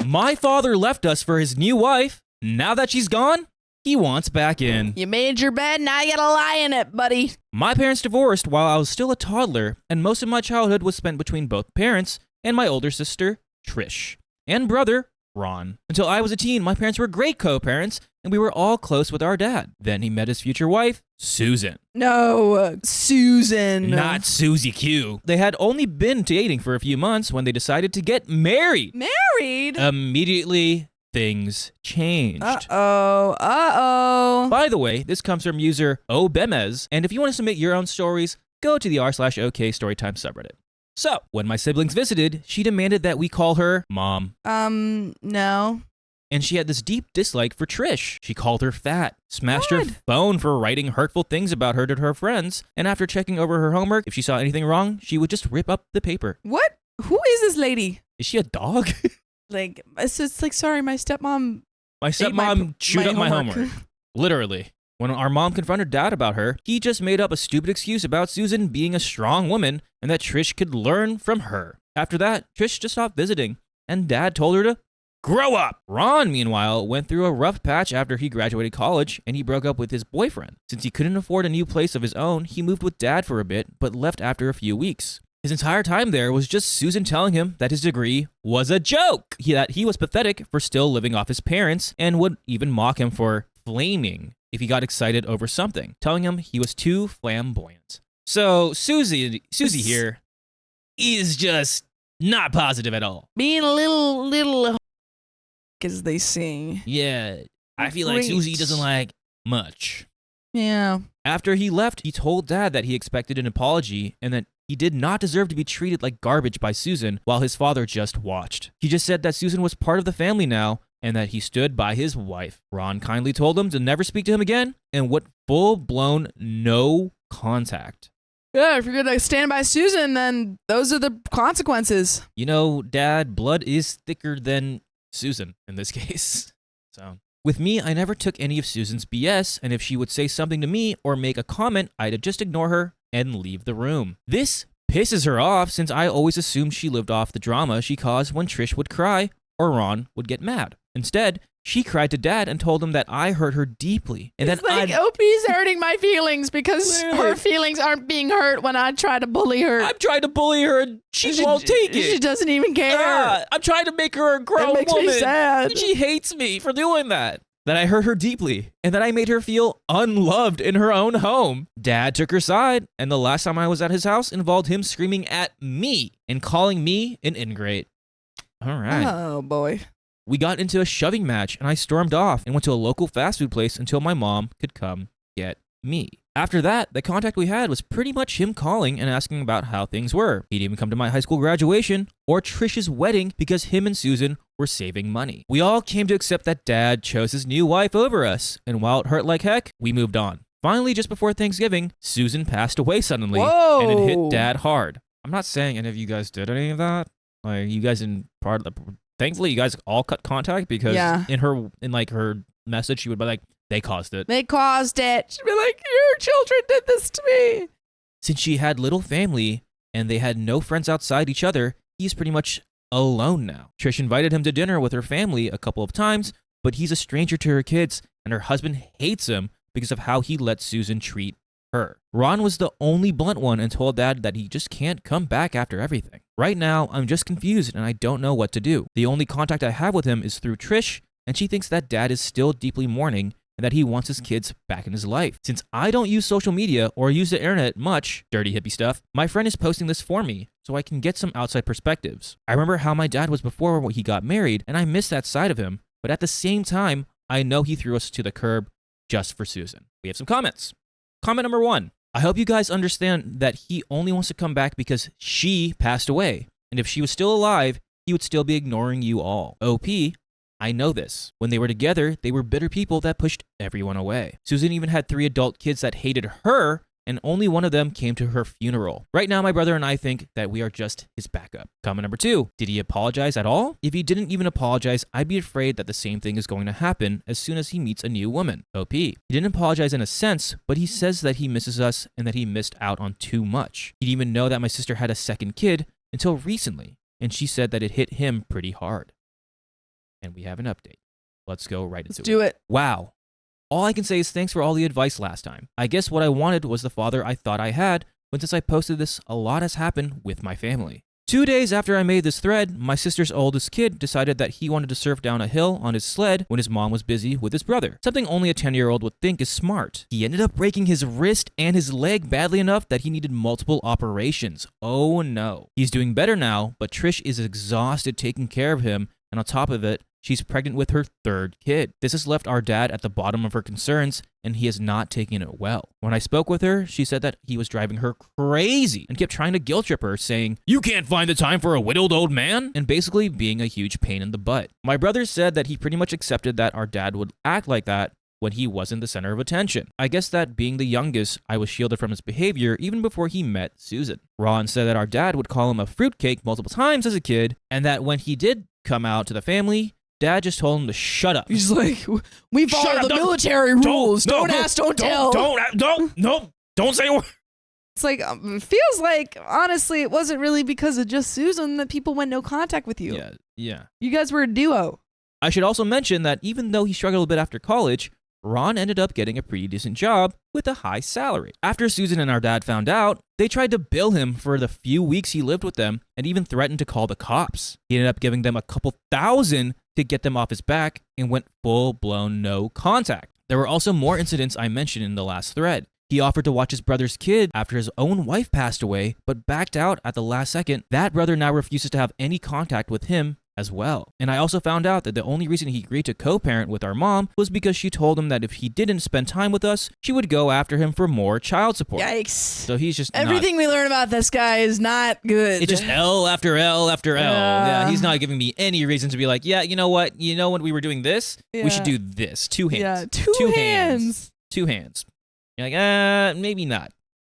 My father left us for his new wife. Now that she's gone, he wants back in. You made your bed, now you gotta lie in it, buddy. My parents divorced while I was still a toddler, and most of my childhood was spent between both parents and my older sister, Trish, and brother, Ron. Until I was a teen, my parents were great co-parents, and we were all close with our dad. Then he met his future wife, Susan. No, Susan. Not Susie Q. They had only been dating for a few months when they decided to get married. Married? Immediately, things changed. Uh-oh. By the way, this comes from user Obemez, and if you want to submit your own stories, go to the r/OK Storytime subreddit. So, when my siblings visited, she demanded that we call her Mom. No. And she had this deep dislike for Trish. She called her fat, smashed her phone for writing hurtful things about her to her friends, and after checking over her homework, if she saw anything wrong, she would just rip up the paper. What? Who is this lady? Is she a dog? Like, it's just like, sorry, my stepmom. My stepmom chewed up my homework. Literally. When our mom confronted Dad about her, he just made up a stupid excuse about Susan being a strong woman and that Trish could learn from her. After that, Trish just stopped visiting, and Dad told her to grow up. Ron, meanwhile, went through a rough patch after he graduated college, and he broke up with his boyfriend. Since he couldn't afford a new place of his own, he moved with Dad for a bit, but left after a few weeks. His entire time there was just Susan telling him that his degree was a joke, that he was pathetic for still living off his parents, and would even mock him for flaming if he got excited over something, telling him he was too flamboyant. So Susie here is just not positive at all. Being a little as they sing. Yeah, I feel like Susie doesn't like much. Yeah. After he left, he told Dad that he expected an apology and that he did not deserve to be treated like garbage by Susan while his father just watched. He just said that Susan was part of the family now and that he stood by his wife. Ron kindly told him to never speak to him again and went full-blown no contact. Yeah, if you're gonna stand by Susan, then those are the consequences. You know, Dad, blood is thicker than Susan in this case. So, with me, I never took any of Susan's BS, and if she would say something to me or make a comment, I'd just ignore her and leave the room. This pisses her off since I always assumed she lived off the drama she caused when Trish would cry or Ron would get mad. Instead, she cried to Dad and told him that I hurt her deeply. And it's like, OP's hurting my feelings because her feelings aren't being hurt when I try to bully her. I'm trying to bully her and she won't take it. She doesn't even care. I'm trying to make her a grown woman. It makes me sad. And she hates me for doing that. That I hurt her deeply and that I made her feel unloved in her own home. Dad took her side, and the last time I was at his house involved him screaming at me and calling me an ingrate. All right. Oh, boy. We got into a shoving match, and I stormed off and went to a local fast food place until my mom could come get me. After that, the contact we had was pretty much him calling and asking about how things were. He'd even come to my high school graduation or Trish's wedding because him and Susan were saving money. We all came to accept that Dad chose his new wife over us, and while it hurt like heck, we moved on. Finally, just before Thanksgiving, Susan passed away suddenly, and it hit Dad hard. I'm not saying any of you guys did any of that. Like, you guys thankfully, you guys all cut contact because in her message, she would be like, they caused it. They caused it. She'd be like, your children did this to me. Since she had little family and they had no friends outside each other, he's pretty much alone now. Trish invited him to dinner with her family a couple of times, but he's a stranger to her kids and her husband hates him because of how he let Susan treat her. Ron was the only blunt one and told Dad that he just can't come back after everything. Right now, I'm just confused and I don't know what to do. The only contact I have with him is through Trish, and she thinks that Dad is still deeply mourning and that he wants his kids back in his life. Since I don't use social media or use the internet much, dirty hippie stuff, my friend is posting this for me so I can get some outside perspectives. I remember how my dad was before he got married, and I miss that side of him, but at the same time, I know he threw us to the curb just for Susan. We have some comments. Comment number 1. I hope you guys understand that he only wants to come back because she passed away, and if she was still alive, he would still be ignoring you all. OP, I know this. When they were together, they were bitter people that pushed everyone away. Susan even had 3 adult kids that hated her, and only one of them came to her funeral. Right now, my brother and I think that we are just his backup. Comment number 2. Did he apologize at all? If he didn't even apologize, I'd be afraid that the same thing is going to happen as soon as he meets a new woman. OP. He didn't apologize in a sense, but he says that he misses us and that he missed out on too much. He didn't even know that my sister had a second kid until recently, and she said that it hit him pretty hard. and we have an update. Let's go right into it. Let's do it. Wow. All I can say is thanks for all the advice last time. I guess what I wanted was the father I thought I had, but since I posted this, a lot has happened with my family. 2 days after I made this thread, my sister's oldest kid decided that he wanted to surf down a hill on his sled when his mom was busy with his brother. Something only a 10-year-old would think is smart. He ended up breaking his wrist and his leg badly enough that he needed multiple operations. Oh no. He's doing better now, but Trish is exhausted taking care of him, and on top of it, she's pregnant with her 3rd kid. This has left our dad at the bottom of her concerns, and he has not taken it well. When I spoke with her, she said that he was driving her crazy and kept trying to guilt trip her, saying, "You can't find the time for a widowed old man," and basically being a huge pain in the butt. My brother said that he pretty much accepted that our dad would act like that when he wasn't the center of attention. I guess that being the youngest, I was shielded from his behavior even before he met Susan. Ron said that our dad would call him a fruitcake multiple times as a kid, and that when he did come out to the family, Dad just told him to shut up. He's like, we follow the military rules. Don't ask, don't tell. Don't say a word. It's like, feels like, honestly, it wasn't really because of just Susan that people went no contact with you. Yeah. You guys were a duo. I should also mention that even though he struggled a bit after college, Ron ended up getting a pretty decent job with a high salary. After Susan and our dad found out, they tried to bill him for the few weeks he lived with them and even threatened to call the cops. He ended up giving them a couple thousand to get them off his back and went full-blown no contact. There were also more incidents I mentioned in the last thread. He offered to watch his brother's kid after his own wife passed away, but backed out at the last second. That brother now refuses to have any contact with him as well. And I also found out that the only reason he agreed to co-parent with our mom was because she told him that if he didn't spend time with us, she would go after him for more child support. Yikes. So he's just everything we learn about this guy is not good. It's just L after L after L. Yeah, he's not giving me any reason to be like, yeah, you know what? You know when we were doing this? We should do this. 2 hands. Yeah, two hands. 2 hands. You're like, maybe not.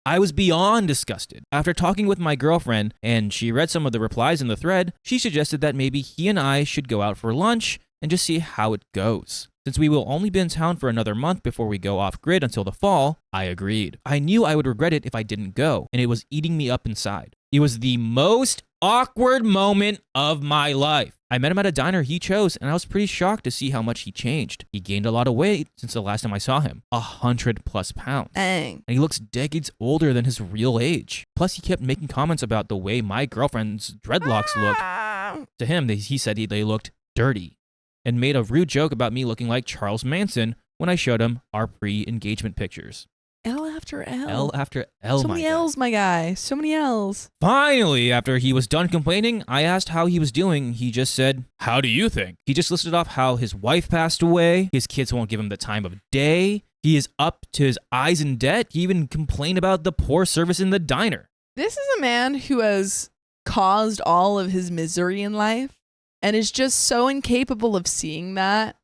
I was beyond disgusted. After talking with my girlfriend, and she read some of the replies in the thread, she suggested that maybe he and I should go out for lunch and just see how it goes. Since we will only be in town for another month before we go off grid until the fall, I agreed. I knew I would regret it if I didn't go, and it was eating me up inside. It was the most awkward moment of my life. I met him at a diner he chose, and I was pretty shocked to see how much he changed. He gained a lot of weight since the last time I saw him, 100+ pounds. Dang. And he looks decades older than his real age. Plus, he kept making comments about the way my girlfriend's dreadlocks look. To him, he said they looked dirty, and made a rude joke about me looking like Charles Manson when I showed him our pre-engagement pictures. L after L. L after L, so many L's, my guy. So many L's. Finally, after he was done complaining, I asked how he was doing. He just said, "How do you think?" He just listed off how his wife passed away, his kids won't give him the time of day, he is up to his eyes in debt. He even complained about the poor service in the diner. This is a man who has caused all of his misery in life and is just so incapable of seeing that.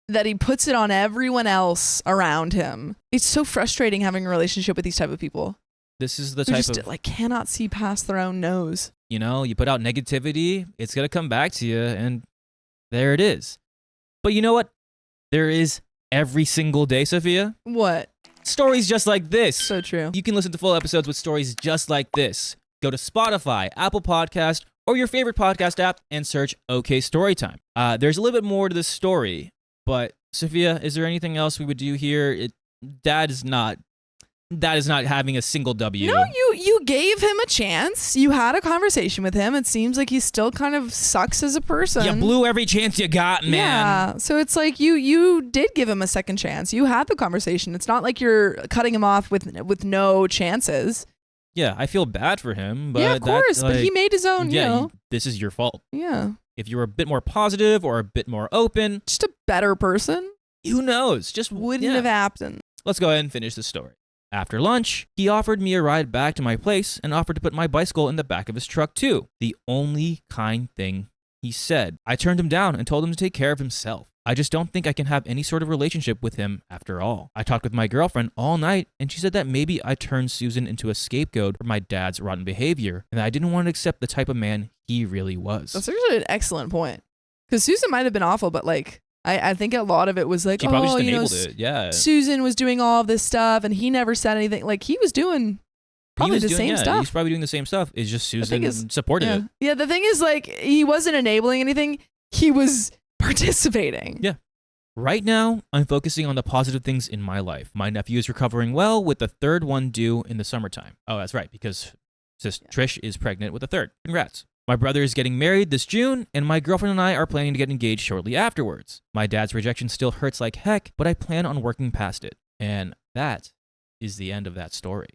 That he puts it on everyone else around him. It's so frustrating having a relationship with these type of people. This is the Who type just, of, cannot see past their own nose. You know, you put out negativity, it's going to come back to you, and there it is. But you know what? There is every single day, Sophia. What? Stories just like this. So true. You can listen to full episodes with stories just like this. Go to Spotify, Apple Podcast, or your favorite podcast app and search OK Storytime. There's a little bit more to this story. But Sophia, is there anything else we would do here? Dad is not having a single W. No, you gave him a chance. You had a conversation with him. It seems like he still kind of sucks as a person. You blew every chance you got, man. Yeah. So it's like you did give him a second chance. You had the conversation. It's not like you're cutting him off with no chances. Yeah, I feel bad for him, but yeah, of course. But he made his own. This is your fault. Yeah. If you were a bit more positive or a bit more open, just a better person, who knows? Just wouldn't have happened. Let's go ahead and finish the story. After lunch, he offered me a ride back to my place and offered to put my bicycle in the back of his truck too. The only kind thing he said. I turned him down and told him to take care of himself. I just don't think I can have any sort of relationship with him after all. I talked with my girlfriend all night, and she said that maybe I turned Susan into a scapegoat for my dad's rotten behavior, and that I didn't want to accept the type of man he really was. That's actually an excellent point. Because Susan might have been awful, but I think a lot of it was like, she probably just enabled it. Yeah. Susan was doing all of this stuff, and he never said anything. Like, he was doing probably the same stuff. He's probably doing the same stuff. It's just Susan supported it. Yeah, the thing is, he wasn't enabling anything. He was participating. Yeah. Right now, I'm focusing on the positive things in my life. My nephew is recovering well with the third one due in the summertime. Oh, that's right, because Trish is pregnant with a third. Congrats. My brother is getting married this June, and my girlfriend and I are planning to get engaged shortly afterwards. My dad's rejection still hurts like heck, but I plan on working past it. And that is the end of that story.